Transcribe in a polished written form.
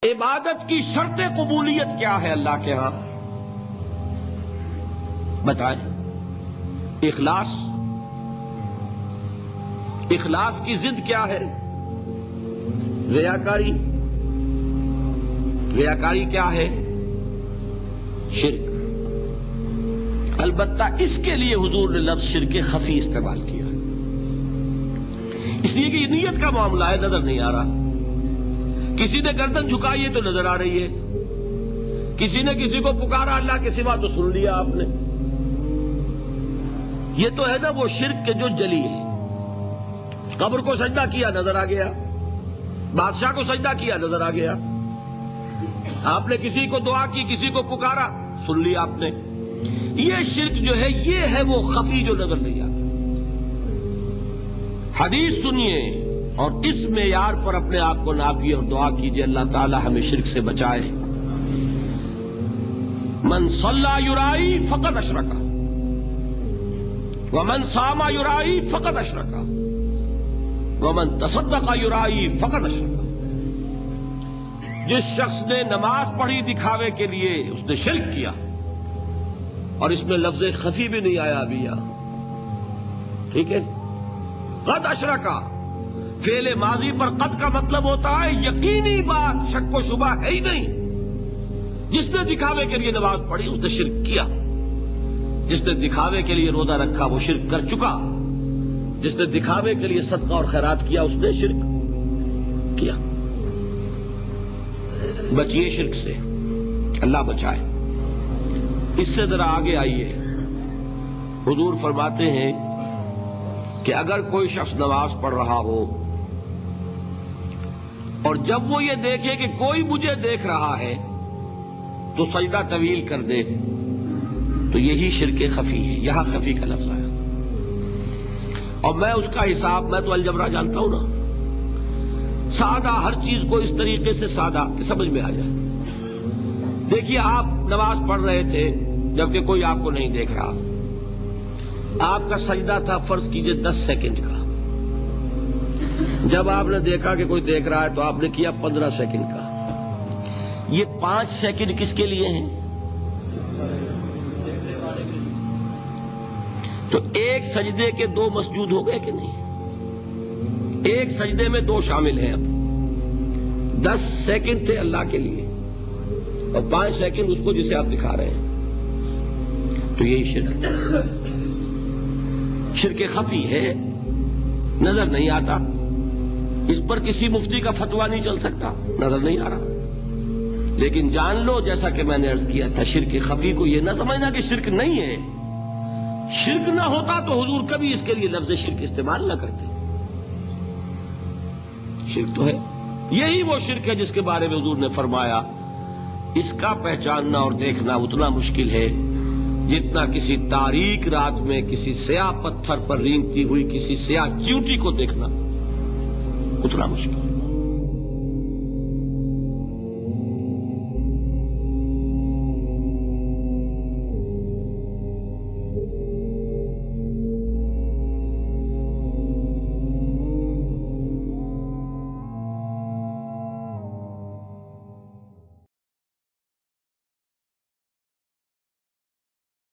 عبادت کی شرط قبولیت کیا ہے اللہ کے ہاں؟ بتائیں۔ اخلاص۔ اخلاص کی ضد کیا ہے؟ ریاکاری۔ ریاکاری کیا ہے؟ شرک۔ البتہ اس کے لیے حضور نے لفظ شرک خفی استعمال کیا، اس لیے کہ یہ نیت کا معاملہ ہے، نظر نہیں آ رہا۔ کسی نے گردن جھکائی ہے تو نظر آ رہی ہے، کسی نے کسی کو پکارا اللہ کے سوا تو سن لیا آپ نے۔ یہ تو ہے نا وہ شرک کے جو جلی ہے۔ قبر کو سجدہ کیا نظر آ گیا، بادشاہ کو سجدہ کیا نظر آ گیا، آپ نے کسی کو دعا کی، کسی کو پکارا، سن لیا آپ نے۔ یہ شرک جو ہے یہ ہے وہ خفی جو نظر نہیں آتا۔ حدیث سنیے اور اس معیار پر اپنے آپ کو ناپیے اور دعا کیجیے اللہ تعالی ہمیں شرک سے بچائے۔ من صلی یرائی فقد اشرک ومن صام یرائی فقد اشرک ومن تصدق یرائی فقد اشرک۔ جس شخص نے نماز پڑھی دکھاوے کے لیے اس نے شرک کیا، اور اس میں لفظ خفی بھی نہیں آیا ابھی یہاں، ٹھیک ہے؟ قد اشرکا، فعل ماضی پر قد کا مطلب ہوتا ہے یقینی بات، شک و شبہ ہے ہی نہیں۔ جس نے دکھاوے کے لیے نماز پڑھی اس نے شرک کیا، جس نے دکھاوے کے لیے روزہ رکھا وہ شرک کر چکا، جس نے دکھاوے کے لیے صدقہ اور خیرات کیا اس نے شرک کیا۔ بچیے شرک سے، اللہ بچائے۔ اس سے ذرا آگے آئیے، حضور فرماتے ہیں کہ اگر کوئی شخص نماز پڑھ رہا ہو اور جب وہ یہ دیکھے کہ کوئی مجھے دیکھ رہا ہے تو سجدہ طویل کر دے تو یہی شرک خفی ہے۔ یہاں خفی کا لفظ آیا، اور میں اس کا حساب، میں تو الجبرا جانتا ہوں نا، سادہ ہر چیز کو اس طریقے سے سادہ کہ سمجھ میں آ جائے۔ دیکھیے آپ نماز پڑھ رہے تھے جبکہ کوئی آپ کو نہیں دیکھ رہا، آپ کا سجدہ تھا فرض کیجئے 10 سیکنڈ کا، جب آپ نے دیکھا کہ کوئی دیکھ رہا ہے تو آپ نے کیا 15 سیکنڈ کا۔ یہ 5 سیکنڈ کس کے لیے ہیں؟ تو ایک سجدے کے 2 مسجود ہو گئے کہ نہیں؟ ایک سجدے میں 2 شامل ہیں۔ اب 10 سیکنڈ تھے اللہ کے لیے اور 5 سیکنڈ اس کو جسے آپ دکھا رہے ہیں، تو یہی شرک ہے۔ شرک خفی ہے، نظر نہیں آتا، اس پر کسی مفتی کا فتویٰ نہیں چل سکتا، نظر نہیں آ رہا۔ لیکن جان لو جیسا کہ میں نے عرض کیا تھا، شرک خفی کو یہ نہ سمجھنا کہ شرک نہیں ہے۔ شرک نہ ہوتا تو حضور کبھی اس کے لیے لفظ شرک استعمال نہ کرتے۔ شرک تو ہے، یہی وہ شرک ہے جس کے بارے میں حضور نے فرمایا اس کا پہچاننا اور دیکھنا اتنا مشکل ہے جتنا کسی تاریک رات میں کسی سیاہ پتھر پر رینگتی ہوئی کسی سیاہ چیونٹی کو دیکھنا اتنا مشکل ہے۔